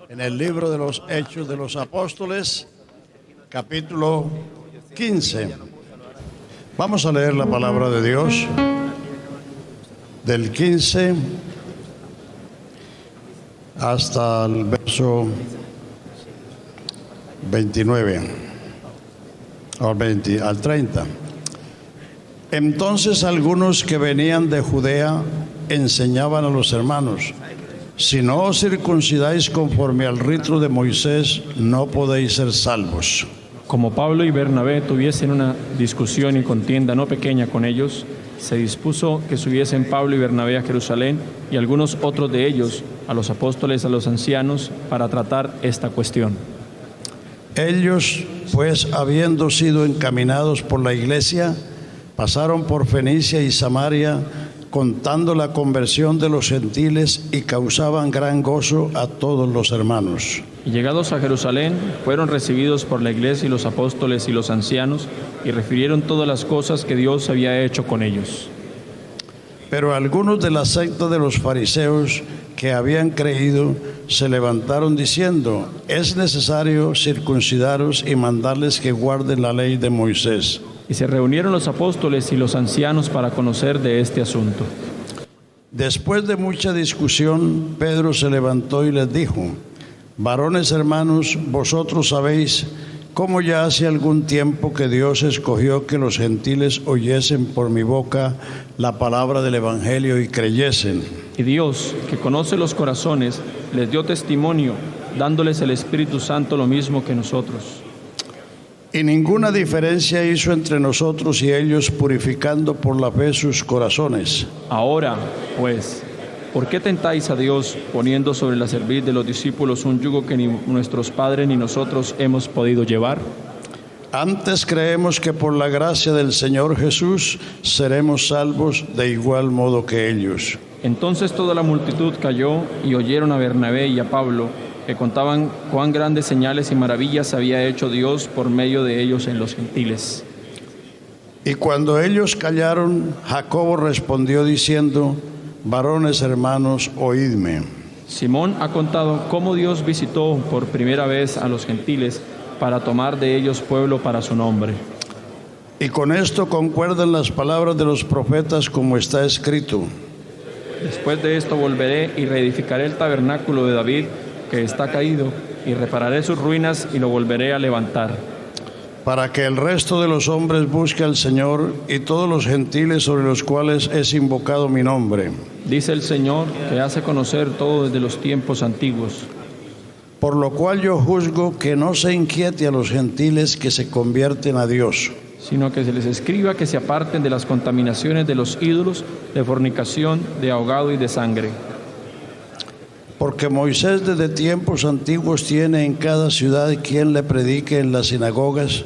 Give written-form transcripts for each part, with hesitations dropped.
en el libro de los Hechos de los Apóstoles, capítulo 15. Vamos a leer la palabra de Dios del 15 hasta el verso 29, al 30. Entonces algunos que venían de Judea enseñaban a los hermanos: si no os circuncidáis conforme al rito de Moisés, no podéis ser salvos. Como Pablo y Bernabé tuviesen una discusión y contienda no pequeña con ellos, se dispuso que subiesen Pablo y Bernabé a Jerusalén y algunos otros de ellos a los apóstoles, a los ancianos, para tratar esta cuestión. Ellos, pues, habiendo sido encaminados por la iglesia, pasaron por Fenicia y Samaria, contando la conversión de los gentiles, y causaban gran gozo a todos los hermanos. Y llegados a Jerusalén, fueron recibidos por la iglesia y los apóstoles y los ancianos, y refirieron todas las cosas que Dios había hecho con ellos. Pero algunos de la secta de los fariseos que habían creído se levantaron diciendo: es necesario circuncidaros y mandarles que guarden la ley de Moisés. Y se reunieron los apóstoles y los ancianos para conocer de este asunto. Después de mucha discusión, Pedro se levantó y les dijo: varones hermanos, vosotros sabéis cómo ya hace algún tiempo que Dios escogió que los gentiles oyesen por mi boca la palabra del Evangelio y creyesen. Y Dios, que conoce los corazones, les dio testimonio, dándoles el Espíritu Santo lo mismo que nosotros. Y ninguna diferencia hizo entre nosotros y ellos, purificando por la fe sus corazones. Ahora, pues, ¿por qué tentáis a Dios, poniendo sobre la cerviz de los discípulos un yugo que ni nuestros padres ni nosotros hemos podido llevar? Antes creemos que por la gracia del Señor Jesús seremos salvos de igual modo que ellos. Entonces toda la multitud cayó y oyeron a Bernabé y a Pablo, que contaban cuán grandes señales y maravillas había hecho Dios por medio de ellos en los gentiles. Y cuando ellos callaron, Jacobo respondió diciendo: varones hermanos, oídme. Simón ha contado cómo Dios visitó por primera vez a los gentiles para tomar de ellos pueblo para su nombre. Y con esto concuerdan las palabras de los profetas, como está escrito: Después de esto volveré y reedificaré el tabernáculo de David, que está caído, y repararé sus ruinas y lo volveré a levantar. Para que el resto de los hombres busque al Señor, y todos los gentiles sobre los cuales es invocado mi nombre. Dice el Señor, que hace conocer todo desde los tiempos antiguos. Por lo cual yo juzgo que no se inquiete a los gentiles que se convierten a Dios, sino que se les escriba que se aparten de las contaminaciones de los ídolos, de fornicación, de ahogado y de sangre. Porque Moisés desde tiempos antiguos tiene en cada ciudad quien le predique en las sinagogas,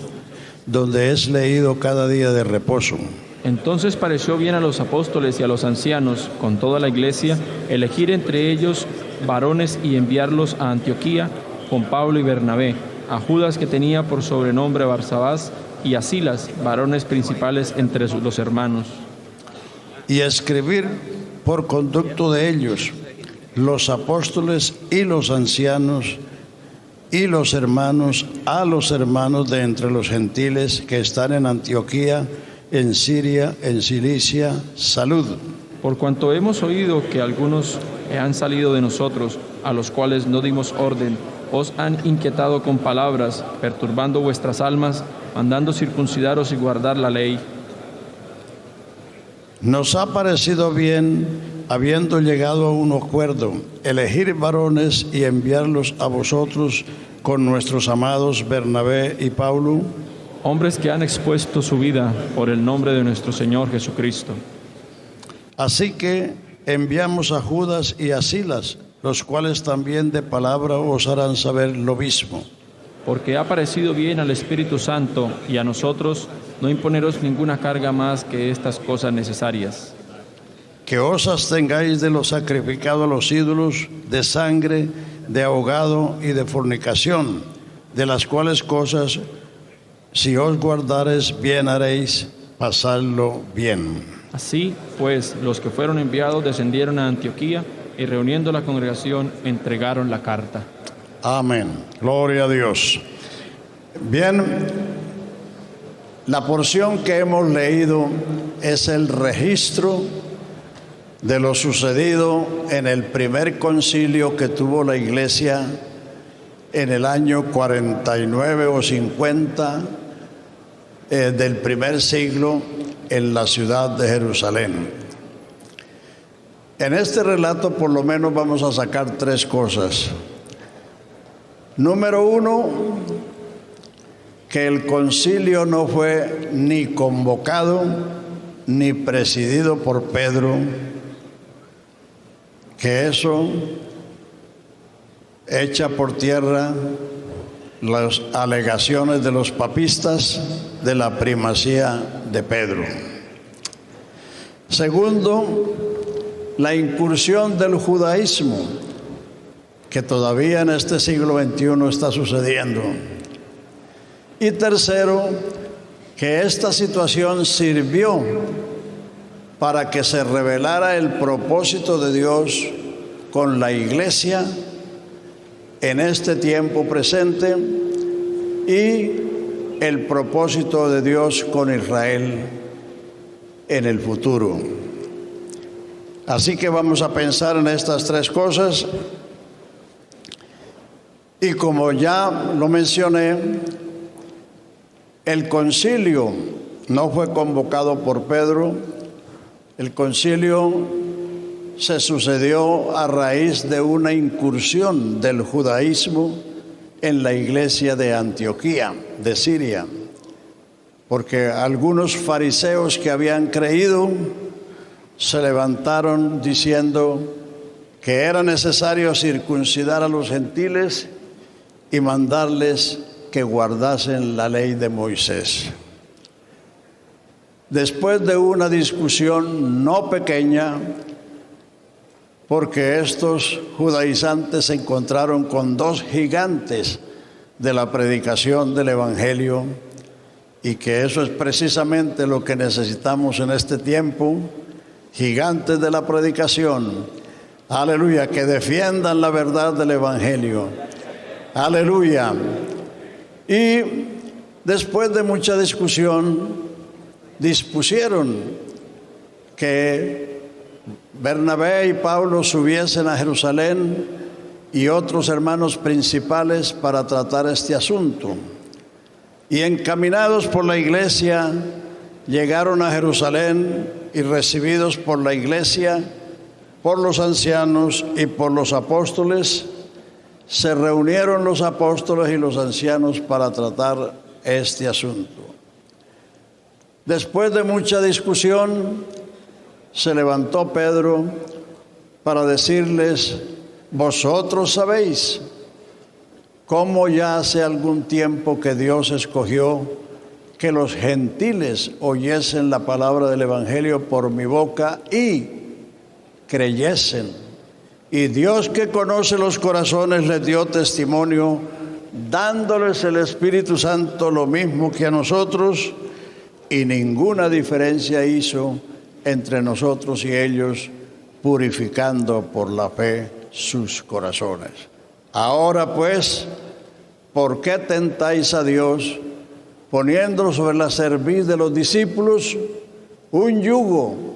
donde es leído cada día de reposo. Entonces pareció bien a los apóstoles y a los ancianos, con toda la iglesia, elegir entre ellos varones y enviarlos a Antioquía con Pablo y Bernabé, a Judas, que tenía por sobrenombre Barsabás, y a Silas, varones principales entre los hermanos. Y escribir por conducto de ellos, los apóstoles y los ancianos y los hermanos, a los hermanos de entre los gentiles que están en Antioquía, en Siria, en Cilicia, salud. Por cuanto hemos oído que algunos han salido de nosotros, a los cuales no dimos orden, os han inquietado con palabras, perturbando vuestras almas, mandando circuncidaros y guardar la ley. Nos ha parecido bien, habiendo llegado a un acuerdo, elegir varones y enviarlos a vosotros con nuestros amados Bernabé y Pablo, hombres que han expuesto su vida por el nombre de nuestro Señor Jesucristo. Así que enviamos a Judas y a Silas, los cuales también de palabra os harán saber lo mismo. Porque ha parecido bien al Espíritu Santo y a nosotros no imponeros ninguna carga más que estas cosas necesarias. Que os abstengáis de lo sacrificado a los ídolos, de sangre, de ahogado y de fornicación, de las cuales cosas, si os guardareis, bien haréis, pasadlo bien. Así, pues, los que fueron enviados descendieron a Antioquía y reuniendo la congregación entregaron la carta. Amén. Gloria a Dios. Bien, la porción que hemos leído es el registro de lo sucedido en el primer concilio que tuvo la Iglesia en el año 49 o 50 del primer siglo en la ciudad de Jerusalén. En este relato por lo menos vamos a sacar tres cosas. Número uno, que el concilio no fue ni convocado ni presidido por Pedro, que eso echa por tierra las alegaciones de los papistas de la primacía de Pedro. Segundo, la incursión del judaísmo, que todavía en este siglo XXI está sucediendo. Y tercero, que esta situación sirvió para que se revelara el propósito de Dios con la Iglesia en este tiempo presente y el propósito de Dios con Israel en el futuro. Así que vamos a pensar en estas tres cosas. Y como ya lo mencioné, el concilio no fue convocado por Pedro. El concilio se sucedió a raíz de una incursión del judaísmo en la iglesia de Antioquía, de Siria, porque algunos fariseos que habían creído se levantaron diciendo que era necesario circuncidar a los gentiles y mandarles que guardasen la ley de Moisés. Después de una discusión no pequeña, porque estos judaizantes se encontraron con dos gigantes de la predicación del Evangelio, y que eso es precisamente lo que necesitamos en este tiempo, gigantes de la predicación, aleluya, que defiendan la verdad del Evangelio. Aleluya. Y después de mucha discusión, dispusieron que Bernabé y Pablo subiesen a Jerusalén y otros hermanos principales para tratar este asunto. Y encaminados por la iglesia, llegaron a Jerusalén y recibidos por la iglesia, por los ancianos y por los apóstoles, se reunieron los apóstoles y los ancianos para tratar este asunto. Después de mucha discusión, se levantó Pedro para decirles: vosotros sabéis cómo ya hace algún tiempo que Dios escogió que los gentiles oyesen la palabra del Evangelio por mi boca y creyesen. Y Dios, que conoce los corazones, les dio testimonio, dándoles el Espíritu Santo lo mismo que a nosotros, y ninguna diferencia hizo entre nosotros y ellos, purificando por la fe sus corazones. Ahora pues, ¿por qué tentáis a Dios, poniendo sobre la cerviz de los discípulos un yugo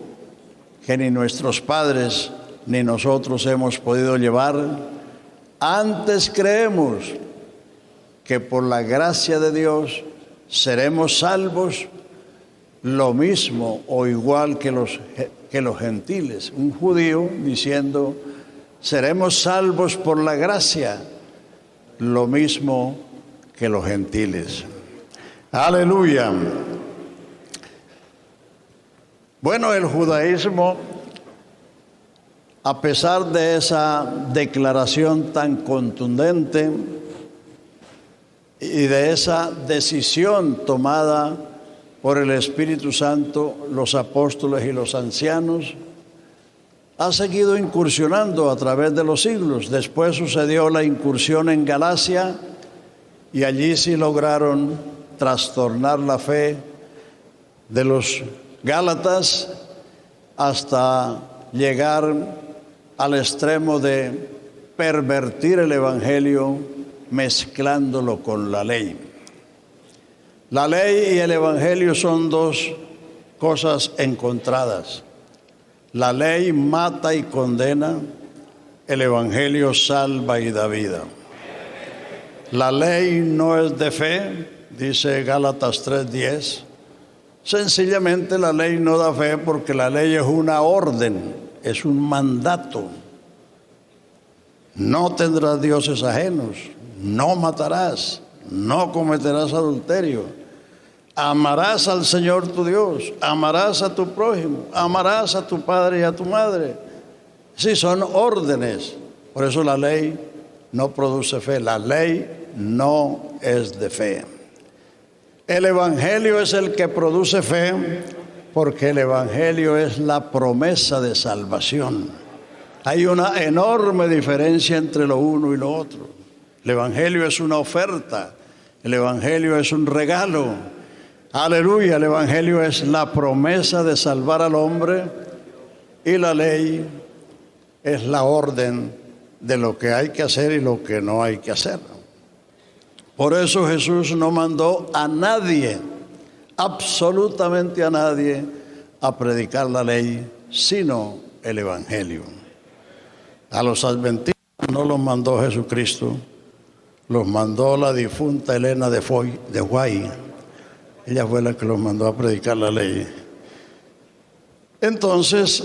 que ni nuestros padres ni nosotros hemos podido llevar? Antes creemos que por la gracia de Dios seremos salvos, lo mismo o igual que los gentiles. Un judío diciendo: seremos salvos por la gracia, lo mismo que los gentiles. Aleluya. Bueno, el judaísmo, a pesar de esa declaración tan contundente y de esa decisión tomada por el Espíritu Santo, los apóstoles y los ancianos, ha seguido incursionando a través de los siglos. Después sucedió la incursión en Galacia, y allí sí lograron trastornar la fe de los gálatas hasta llegar al extremo de pervertir el Evangelio mezclándolo con la ley. La ley y el evangelio son dos cosas encontradas. La ley mata y condena, el evangelio salva y da vida. La ley no es de fe, dice Gálatas 3:10. Sencillamente la ley no da fe porque la ley es una orden, es un mandato. No tendrás dioses ajenos, no matarás, no cometerás adulterio, amarás al Señor tu Dios, amarás a tu prójimo, amarás a tu padre y a tu madre. Sí, son órdenes. Por eso la ley no produce fe, la ley no es de fe. El evangelio es el que produce fe, porque el evangelio es la promesa de salvación. Hay una enorme diferencia entre lo uno y lo otro. El evangelio es una oferta, el evangelio es un regalo. Aleluya, el evangelio es la promesa de salvar al hombre y la ley es la orden de lo que hay que hacer y lo que no hay que hacer. Por eso Jesús no mandó a nadie, absolutamente a nadie, a predicar la ley, sino el evangelio. A los adventistas no los mandó Jesucristo, los mandó la difunta Elena de White. Ella fue la que los mandó a predicar la ley. Entonces,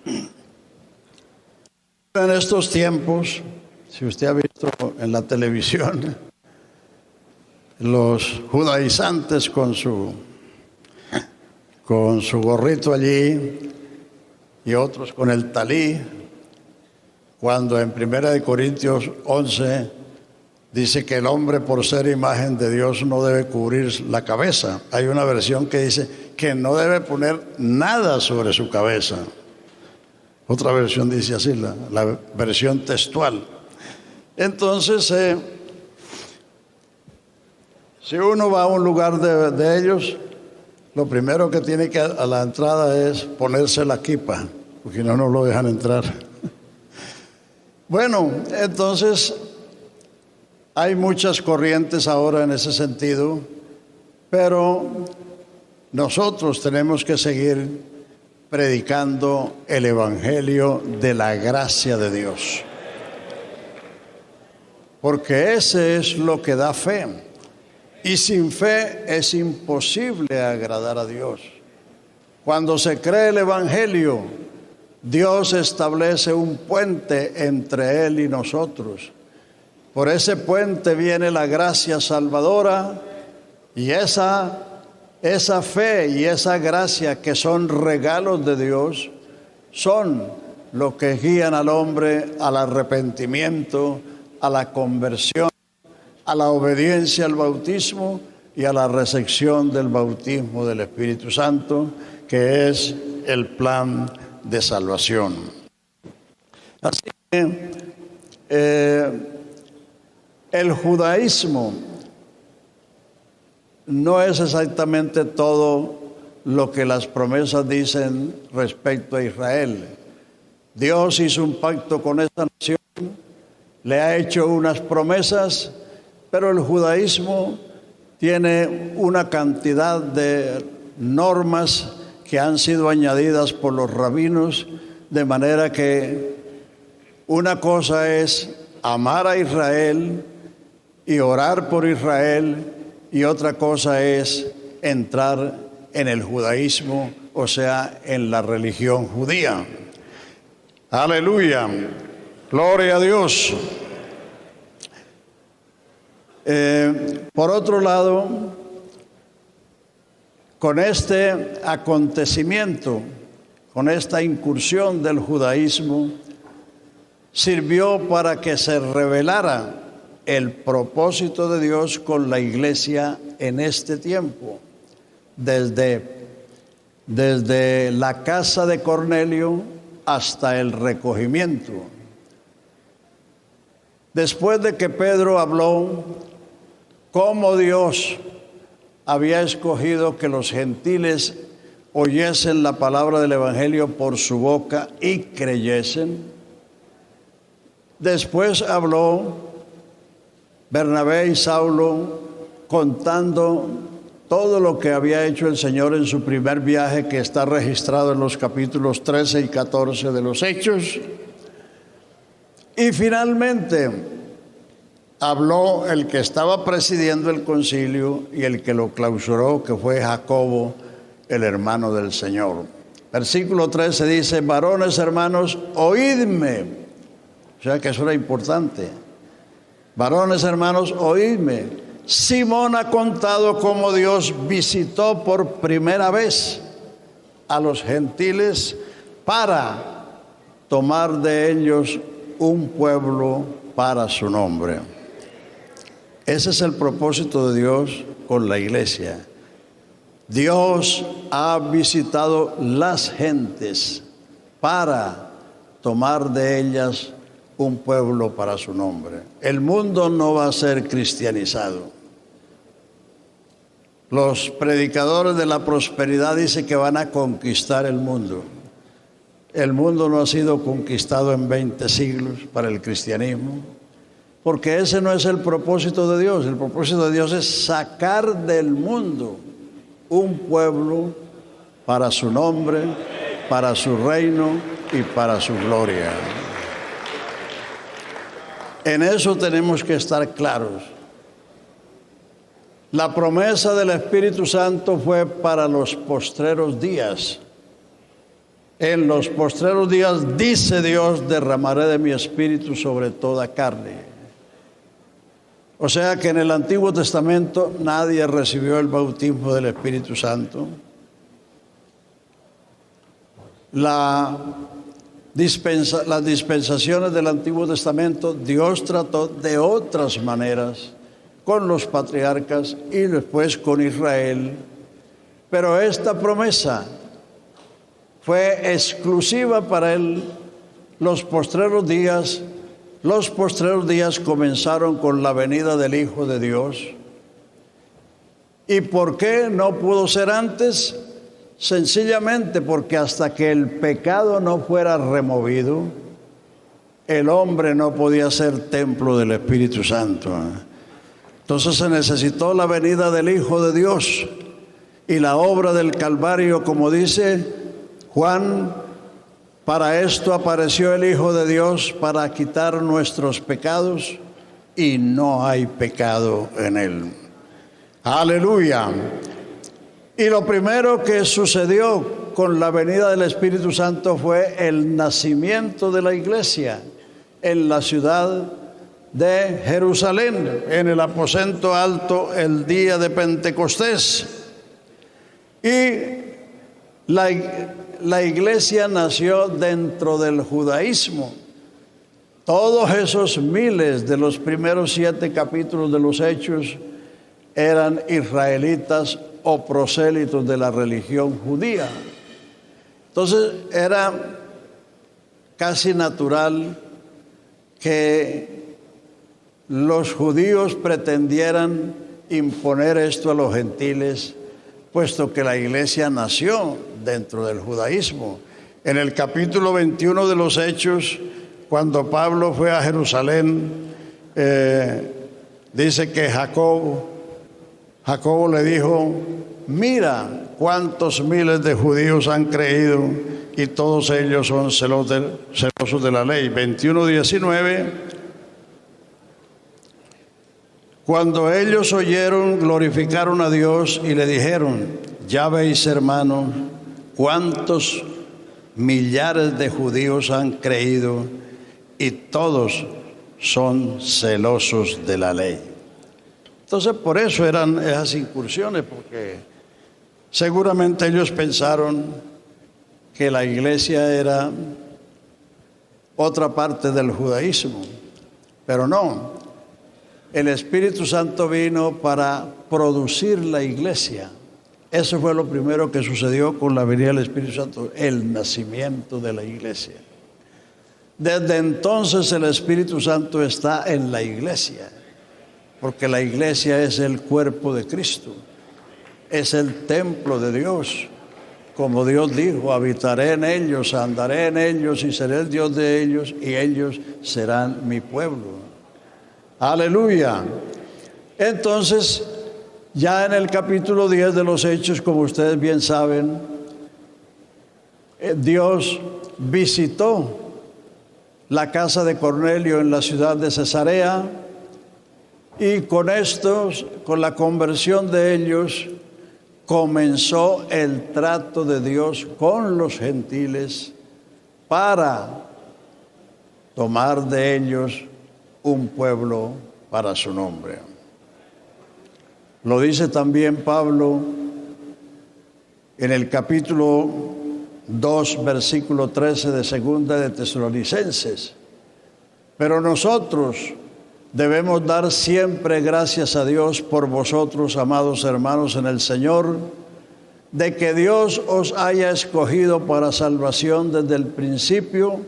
en estos tiempos, si usted ha visto en la televisión, los judaizantes con su gorrito allí y otros con el talí, cuando en 1 Corintios 11 dice que el hombre por ser imagen de Dios no debe cubrir la cabeza. Hay una versión que dice que no debe poner nada sobre su cabeza. Otra versión dice así, la versión textual. Entonces, si uno va a un lugar de ellos, lo primero que tiene que a la entrada es ponerse la kipa, porque no lo dejan entrar. Bueno, entonces hay muchas corrientes ahora en ese sentido, pero nosotros tenemos que seguir predicando el evangelio de la gracia de Dios. Porque ese es lo que da fe. Y sin fe es imposible agradar a Dios. Cuando se cree el evangelio, Dios establece un puente entre Él y nosotros. Por ese puente viene la gracia salvadora y esa fe y esa gracia que son regalos de Dios son lo que guían al hombre al arrepentimiento, a la conversión, a la obediencia al bautismo y a la recepción del bautismo del Espíritu Santo, que es el plan de salvación. Así que el judaísmo no es exactamente todo lo que las promesas dicen respecto a Israel. Dios hizo un pacto con esta nación, le ha hecho unas promesas, pero el judaísmo tiene una cantidad de normas que han sido añadidas por los rabinos, de manera que una cosa es amar a Israel y orar por Israel, y otra cosa es entrar en el judaísmo, o sea, en la religión judía. Aleluya, gloria a Dios. Por otro lado, con este acontecimiento, con esta incursión del judaísmo, sirvió para que se revelara el propósito de Dios con la iglesia en este tiempo, desde la casa de Cornelio hasta el recogimiento. Después de que Pedro habló cómo Dios había escogido que los gentiles oyesen la palabra del evangelio por su boca y creyesen, después habló Bernabé y Saulo contando todo lo que había hecho el Señor en su primer viaje, que está registrado en los capítulos 13 y 14 de los Hechos. Y finalmente habló el que estaba presidiendo el concilio y el que lo clausuró, que fue Jacobo, el hermano del Señor. Versículo 13 dice: varones hermanos, oídme. O sea que eso era importante. Varones hermanos, oídme. Simón ha contado cómo Dios visitó por primera vez a los gentiles para tomar de ellos un pueblo para su nombre. Ese es el propósito de Dios con la iglesia. Dios ha visitado las gentes para tomar de ellas un pueblo para su nombre. El mundo no va a ser cristianizado. Los predicadores de la prosperidad dicen que van a conquistar el mundo. El mundo no ha sido conquistado en 20 siglos para el cristianismo, porque ese no es el propósito de Dios. El propósito de Dios es sacar del mundo un pueblo para su nombre, para su reino y para su gloria. En eso tenemos que estar claros. La promesa del Espíritu Santo fue para los postreros días. En los postreros días, dice Dios, derramaré de mi Espíritu sobre toda carne. O sea que en el Antiguo Testamento nadie recibió el bautismo del Espíritu Santo. Las dispensaciones del Antiguo Testamento, Dios trató de otras maneras con los patriarcas y después con Israel. Pero esta promesa fue exclusiva para él. Los postreros días comenzaron con la venida del Hijo de Dios. ¿Y por qué no pudo ser antes? Sencillamente porque hasta que el pecado no fuera removido, el hombre no podía ser templo del Espíritu Santo. Entonces se necesitó la venida del Hijo de Dios y la obra del Calvario, como dice Juan: para esto apareció el Hijo de Dios, para quitar nuestros pecados, y no hay pecado en él. Aleluya. Y lo primero que sucedió con la venida del Espíritu Santo fue el nacimiento de la iglesia en la ciudad de Jerusalén, en el aposento alto, el día de Pentecostés. Y la iglesia nació dentro del judaísmo. Todos esos miles de los primeros 7 capítulos de los Hechos eran israelitas o prosélitos de la religión judía. Entonces era casi natural que los judíos pretendieran imponer esto a los gentiles, puesto que la iglesia nació dentro del judaísmo. En el capítulo 21 de los Hechos, cuando Pablo fue a Jerusalén, dice que Jacobo le dijo: mira cuántos miles de judíos han creído y todos ellos son celosos de la ley. 21:19. Cuando ellos oyeron, glorificaron a Dios y le dijeron: ya veis, hermanos, cuántos millares de judíos han creído y todos son celosos de la ley. Entonces, por eso eran esas incursiones, porque seguramente ellos pensaron que la iglesia era otra parte del judaísmo, pero no. El Espíritu Santo vino para producir la iglesia. Eso fue lo primero que sucedió con la venida del Espíritu Santo, el nacimiento de la iglesia. Desde entonces el Espíritu Santo está en la iglesia, porque la iglesia es el cuerpo de Cristo, es el templo de Dios. Como Dios dijo: habitaré en ellos, andaré en ellos y seré el Dios de ellos y ellos serán mi pueblo. Aleluya. Entonces, ya en el capítulo 10 de los Hechos, como ustedes bien saben, Dios visitó la casa de Cornelio en la ciudad de Cesarea, y con la conversión de ellos, comenzó el trato de Dios con los gentiles para tomar de ellos un pueblo para su nombre. Lo dice también Pablo en el capítulo 2, versículo 13 de Segunda de Tesalonicenses. Pero nosotros debemos dar siempre gracias a Dios por vosotros, amados hermanos en el Señor, de que Dios os haya escogido para salvación desde el principio,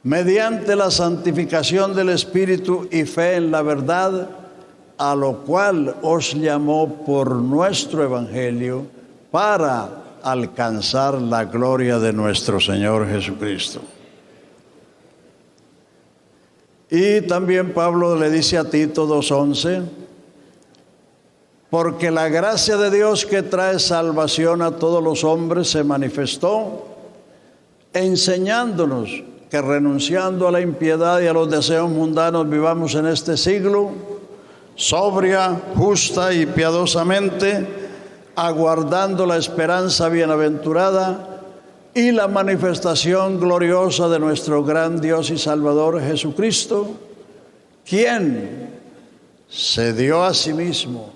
mediante la santificación del Espíritu y fe en la verdad, a lo cual os llamó por nuestro Evangelio para alcanzar la gloria de nuestro Señor Jesucristo. Y también Pablo le dice a Tito 2:11, porque la gracia de Dios que trae salvación a todos los hombres se manifestó, enseñándonos que renunciando a la impiedad y a los deseos mundanos vivamos en este siglo, sobria, justa y piadosamente, aguardando la esperanza bienaventurada y la manifestación gloriosa de nuestro gran Dios y Salvador Jesucristo, quien se dio a sí mismo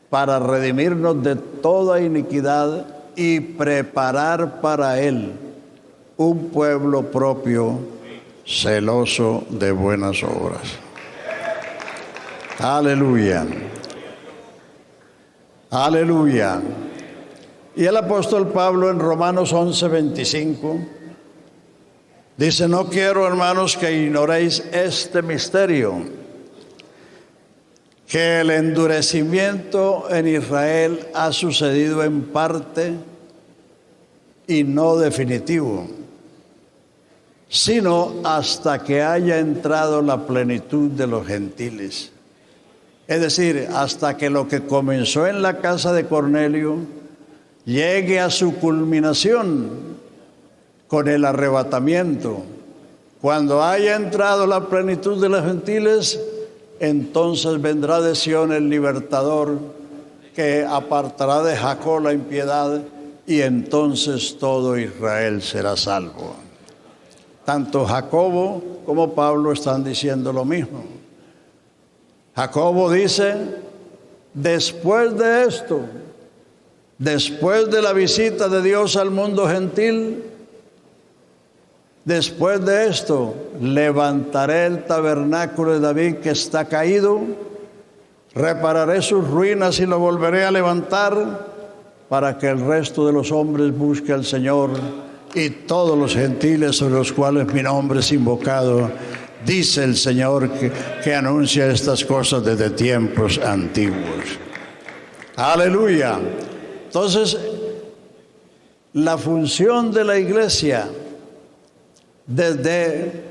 para redimirnos de toda iniquidad y preparar para Él un pueblo propio, celoso de buenas obras. Aleluya. Aleluya. Y el apóstol Pablo en Romanos 11:25 dice, no quiero, hermanos, que ignoréis este misterio, que el endurecimiento en Israel ha sucedido en parte y no definitivo, sino hasta que haya entrado la plenitud de los gentiles. Es decir, hasta que lo que comenzó en la casa de Cornelio llegue a su culminación con el arrebatamiento. Cuando haya entrado la plenitud de los gentiles, entonces vendrá de Sión el libertador que apartará de Jacob la impiedad, y entonces todo Israel será salvo. Tanto Jacobo como Pablo están diciendo lo mismo. Jacobo dice, después de esto, después de la visita de Dios al mundo gentil, después de esto, levantaré el tabernáculo de David que está caído, repararé sus ruinas y lo volveré a levantar, para que el resto de los hombres busque al Señor, y todos los gentiles sobre los cuales mi nombre es invocado, dice el Señor que anuncia estas cosas desde tiempos antiguos. Aleluya. Entonces, la función de la iglesia, desde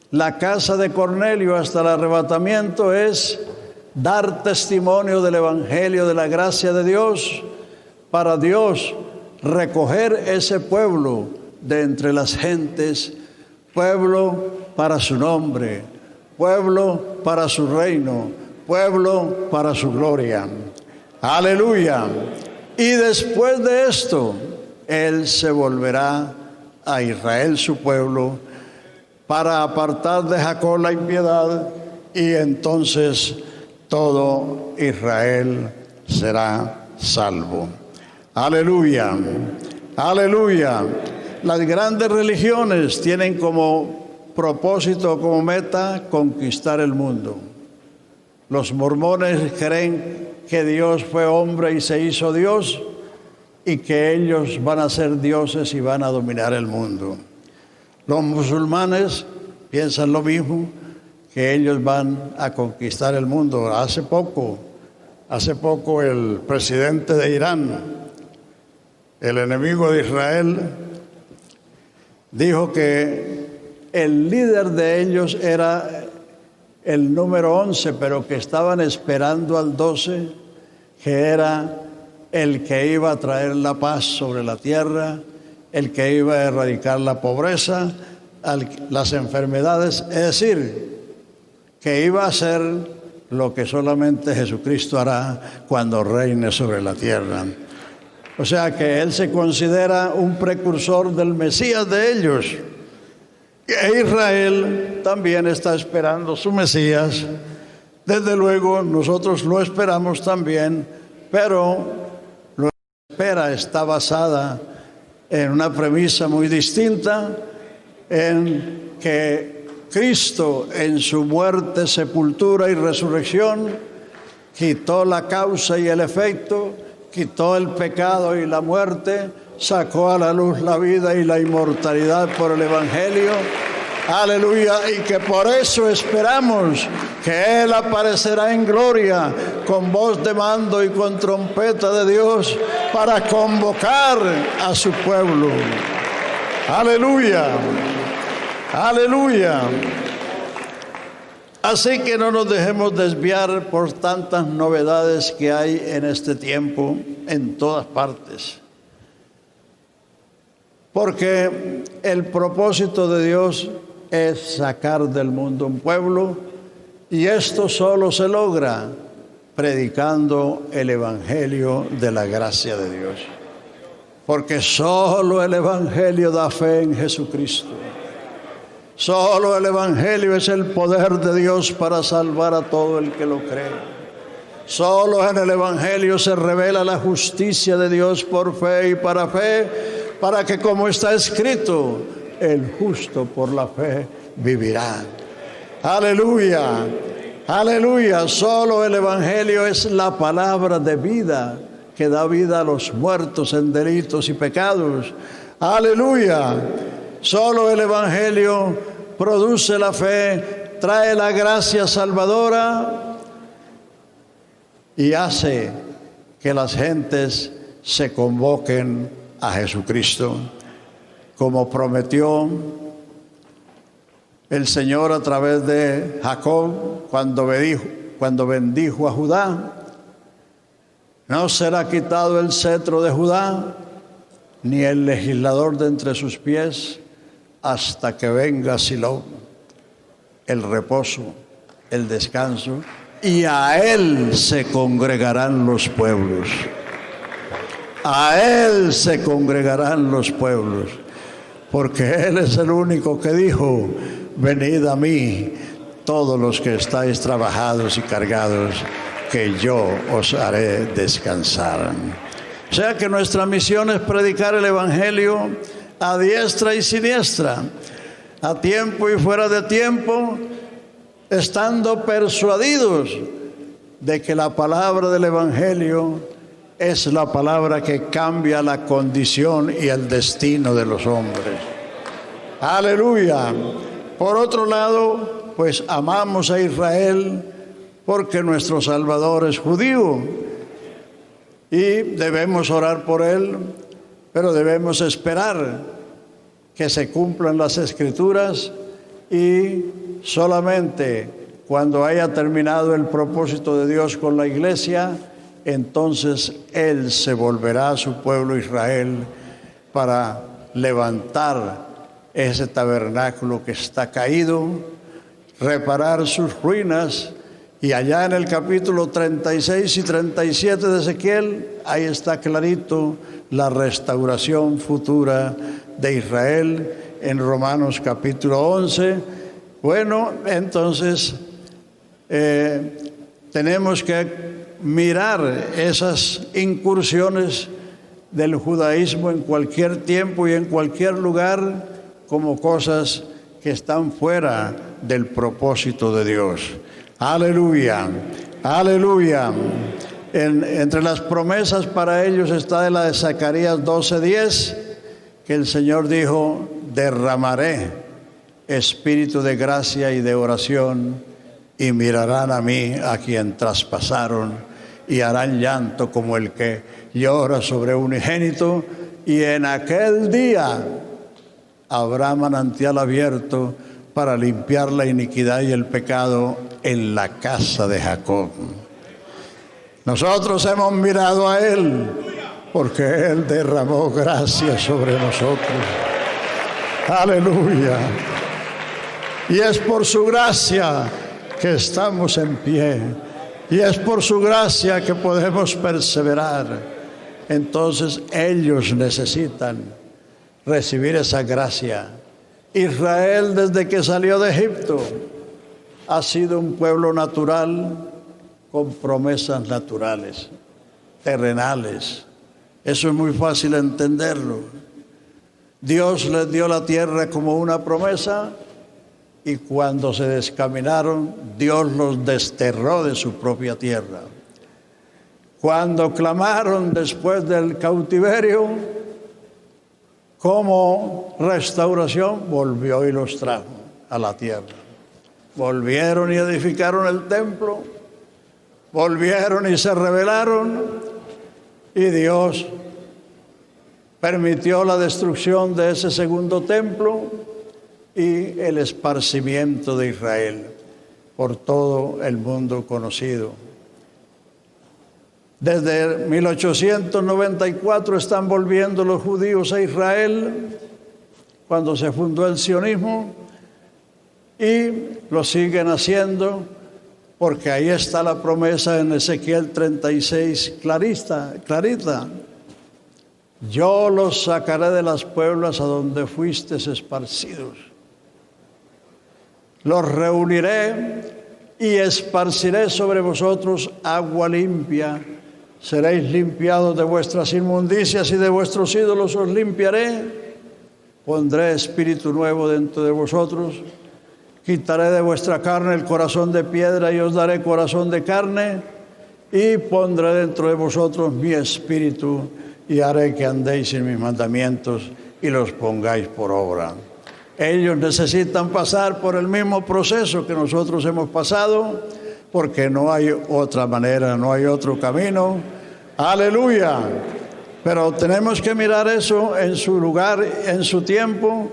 la casa de Cornelio hasta el arrebatamiento, es dar testimonio del Evangelio de la gracia de Dios, para Dios recoger ese pueblo de entre las gentes, pueblo para su nombre, pueblo para su reino, pueblo para su gloria. Aleluya. Y después de esto, Él se volverá a Israel, su pueblo, para apartar de Jacob la impiedad, y entonces todo Israel será salvo. Aleluya. Aleluya. Las grandes religiones tienen como propósito, como meta, conquistar el mundo. Los mormones creen que Dios fue hombre y se hizo Dios, y que ellos van a ser dioses y van a dominar el mundo. Los musulmanes piensan lo mismo, que ellos van a conquistar el mundo. Hace poco el presidente de Irán, el enemigo de Israel, dijo que el líder de ellos era el número 11, pero que estaban esperando al 12, que era el que iba a traer la paz sobre la tierra, el que iba a erradicar la pobreza, las enfermedades, es decir, que iba a hacer lo que solamente Jesucristo hará cuando reine sobre la tierra. O sea que Él se considera un precursor del Mesías de ellos. E Israel también está esperando su Mesías. Desde luego, nosotros lo esperamos también, pero la espera está basada en una premisa muy distinta, en que Cristo en su muerte, sepultura y resurrección quitó la causa y el efecto, quitó el pecado y la muerte, sacó a la luz la vida y la inmortalidad por el Evangelio. Aleluya, y que por eso esperamos que Él aparecerá en gloria con voz de mando y con trompeta de Dios para convocar a su pueblo. Aleluya, aleluya. Así que no nos dejemos desviar por tantas novedades que hay en este tiempo en todas partes. Porque el propósito de Dios es sacar del mundo un pueblo, y esto solo se logra predicando el Evangelio de la gracia de Dios. Porque solo el Evangelio da fe en Jesucristo. Solo el Evangelio es el poder de Dios para salvar a todo el que lo cree. Solo en el Evangelio se revela la justicia de Dios por fe y para fe, para que, como está escrito, el justo por la fe vivirá. Aleluya, aleluya. Solo el Evangelio es la palabra de vida que da vida a los muertos en delitos y pecados. Aleluya. Solo el Evangelio produce la fe, trae la gracia salvadora y hace que las gentes se convoquen a Jesucristo, como prometió el Señor a través de Jacob cuando bendijo a Judá. No será quitado el cetro de Judá, ni el legislador de entre sus pies, hasta que venga Silo, el reposo, el descanso, y a Él se congregarán los pueblos. A Él se congregarán los pueblos, porque Él es el único que dijo: venid a mí, todos los que estáis trabajados y cargados, que yo os haré descansar. O sea que nuestra misión es predicar el Evangelio a diestra y siniestra, a tiempo y fuera de tiempo, estando persuadidos de que la palabra del Evangelio es la palabra que cambia la condición y el destino de los hombres. Aleluya. Por otro lado, pues amamos a Israel porque nuestro Salvador es judío y debemos orar por él, pero debemos esperar que se cumplan las Escrituras, y solamente cuando haya terminado el propósito de Dios con la iglesia, entonces Él se volverá a su pueblo Israel para levantar ese tabernáculo que está caído, reparar sus ruinas. Y allá en el capítulo 36 y 37 de Ezequiel, ahí está clarito la restauración futura de Israel. En Romanos capítulo 11, bueno, entonces tenemos que mirar esas incursiones del judaísmo en cualquier tiempo y en cualquier lugar como cosas que están fuera del propósito de Dios. Aleluya, aleluya. Entre las promesas para ellos está la de Zacarías 12:10, que el Señor dijo: derramaré espíritu de gracia y de oración, y mirarán a mí, a quien traspasaron, y harán llanto como el que llora sobre un unigénito, y en aquel día habrá manantial abierto para limpiar la iniquidad y el pecado en la casa de Jacob. Nosotros hemos mirado a Él porque Él derramó gracia sobre nosotros. Aleluya. Y es por su gracia que estamos en pie. Y es por su gracia que podemos perseverar. Entonces ellos necesitan recibir esa gracia. Israel, desde que salió de Egipto, ha sido un pueblo natural con promesas naturales, terrenales. Eso es muy fácil entenderlo. Dios les dio la tierra como una promesa y cuando se descaminaron, Dios los desterró de su propia tierra. Cuando clamaron después del cautiverio, como restauración, volvió y los trajo a la tierra. Volvieron y edificaron el templo, volvieron y se rebelaron, y Dios permitió la destrucción de ese segundo templo y el esparcimiento de Israel por todo el mundo conocido. Desde 1894 están volviendo los judíos a Israel, cuando se fundó el sionismo, y lo siguen haciendo porque ahí está la promesa en Ezequiel 36 clarita. Yo los sacaré de las pueblos a donde fuisteis esparcidos. Los reuniré y esparciré sobre vosotros agua limpia. Seréis limpiados de vuestras inmundicias y de vuestros ídolos os limpiaré. Pondré espíritu nuevo dentro de vosotros. Quitaré de vuestra carne el corazón de piedra y os daré corazón de carne. Y pondré dentro de vosotros mi espíritu y haré que andéis en mis mandamientos y los pongáis por obra. Ellos necesitan pasar por el mismo proceso que nosotros hemos pasado, porque no hay otra manera, no hay otro camino. ¡Aleluya! Pero tenemos que mirar eso en su lugar, en su tiempo,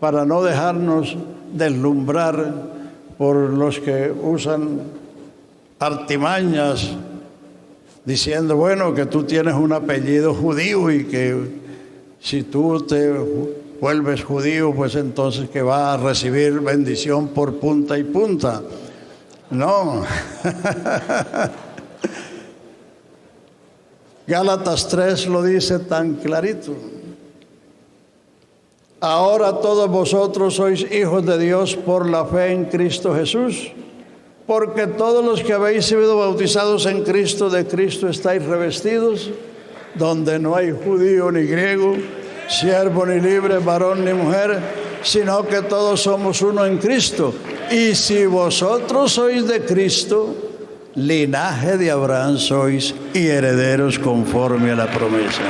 para no dejarnos deslumbrar por los que usan artimañas, diciendo, bueno, que tú tienes un apellido judío y que si tú te vuelves judío, pues entonces que va a recibir bendición por punta y punta. No. Gálatas 3 lo dice tan clarito. Ahora todos vosotros sois hijos de Dios por la fe en Cristo Jesús, porque todos los que habéis sido bautizados en Cristo, de Cristo estáis revestidos, donde no hay judío ni griego, siervo ni libre, varón ni mujer, sino que todos somos uno en Cristo. Y si vosotros sois de Cristo, linaje de Abraham sois y herederos conforme a la promesa.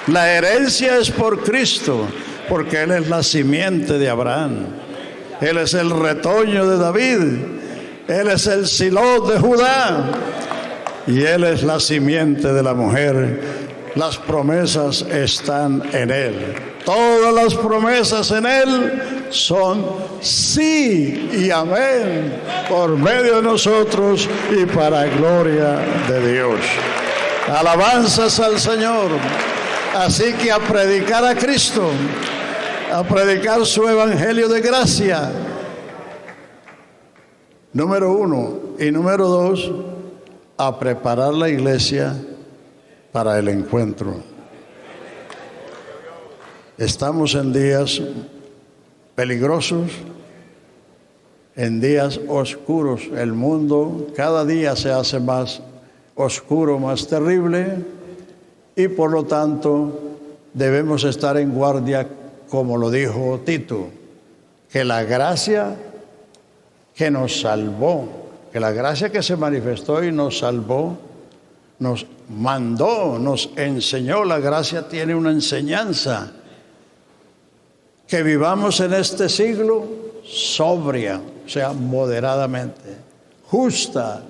La herencia es por Cristo, porque Él es la simiente de Abraham. Él es el retoño de David. Él es el Silot de Judá. Y Él es la simiente de la mujer. Las promesas están en Él. Todas las promesas en Él son sí y amén por medio de nosotros y para gloria de Dios. Alabanzas al Señor. Así que a predicar a Cristo, a predicar su evangelio de gracia. Número 1. Y número 2, a preparar la iglesia para el encuentro. Estamos en días peligrosos, en días oscuros. El mundo cada día se hace más oscuro, más terrible, y por lo tanto debemos estar en guardia, como lo dijo Tito, que la gracia que nos salvó, que la gracia que se manifestó y nos salvó, nos mandó, nos enseñó. La gracia tiene una enseñanza: que vivamos en este siglo sobria, o sea, moderadamente, justa,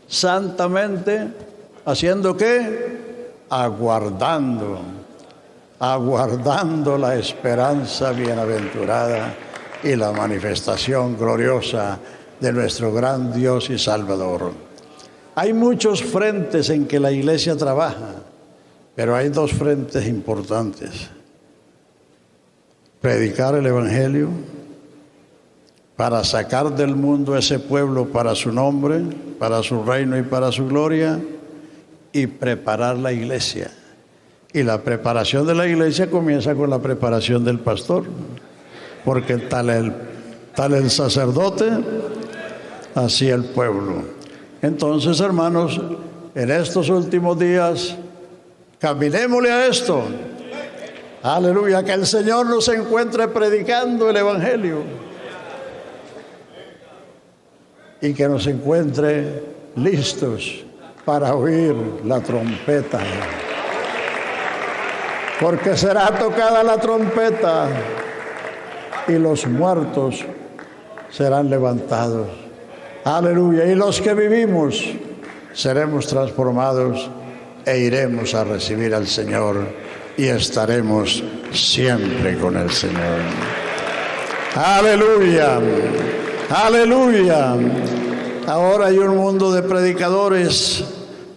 santamente, ¿haciendo qué? Aguardando la esperanza bienaventurada y la manifestación gloriosa de nuestro gran Dios y Salvador. Hay muchos frentes en que la iglesia trabaja, pero hay dos frentes importantes: predicar el Evangelio para sacar del mundo ese pueblo para su nombre, para su reino y para su gloria, y preparar la iglesia. Y la preparación de la iglesia comienza con la preparación del pastor, porque tal el sacerdote, así el pueblo. Entonces, hermanos, en estos últimos días, caminémosle a esto. Aleluya, que el Señor nos encuentre predicando el Evangelio y que nos encuentre listos para oír la trompeta. Porque será tocada la trompeta y los muertos serán levantados. Aleluya. Y los que vivimos seremos transformados e iremos a recibir al Señor y estaremos siempre con el Señor. Aleluya. Aleluya. Ahora hay un mundo de predicadores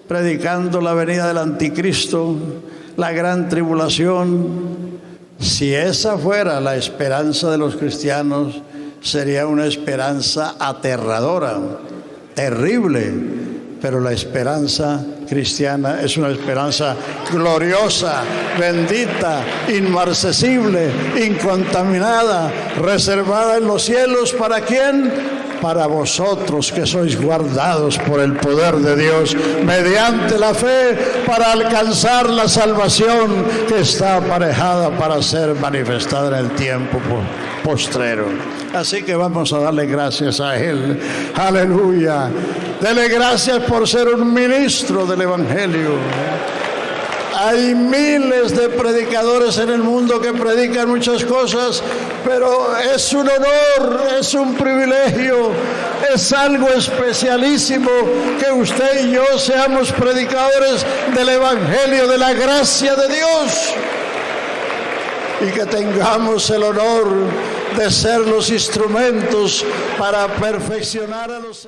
predicando la venida del anticristo, la gran tribulación. Si esa fuera la esperanza de los cristianos, sería una esperanza aterradora, terrible, pero la esperanza cristiana es una esperanza gloriosa, bendita, inmarcesible, incontaminada, reservada en los cielos. ¿Para quién? Para vosotros que sois guardados por el poder de Dios mediante la fe para alcanzar la salvación que está aparejada para ser manifestada en el tiempo postrero. Así que vamos a darle gracias a Él. Aleluya. Dele gracias por ser un ministro del Evangelio. Hay miles de predicadores en el mundo que predican muchas cosas, pero es un honor, es un privilegio, es algo especialísimo que usted y yo seamos predicadores del Evangelio, de la gracia de Dios, y que tengamos el honor de ser los instrumentos para perfeccionar a los